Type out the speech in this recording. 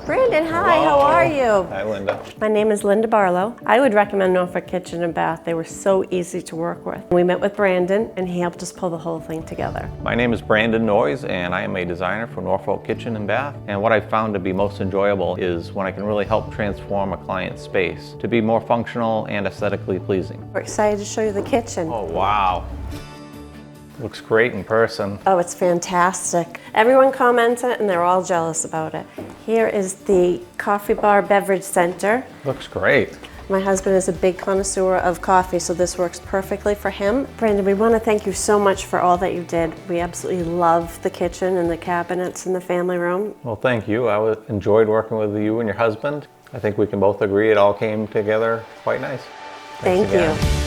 Brandon, hi, Hello. how are you? Hi, Linda. My name is Linda Barlow. I would recommend Norfolk Kitchen and Bath. They were so easy to work with. We met with Brandon and he helped us pull the whole thing together. My name is Brandon Noyes and I am a designer for Norfolk Kitchen and Bath. And what I found to be most enjoyable is when I can really help transform a client's space to be more functional and aesthetically pleasing. We're excited to show you the kitchen. Oh, wow. Looks great in person. Oh, it's fantastic. Everyone comments it and they're all jealous about it. Here is the coffee bar beverage center. Looks great. My husband is a big connoisseur of coffee, so this works perfectly for him. Brandon, we want to thank you so much for all that you did. We absolutely love the kitchen and the cabinets in the family room. Well, thank you. I enjoyed working with you and your husband. I think we can both agree it all came together quite nice. Thanks Thank again. you.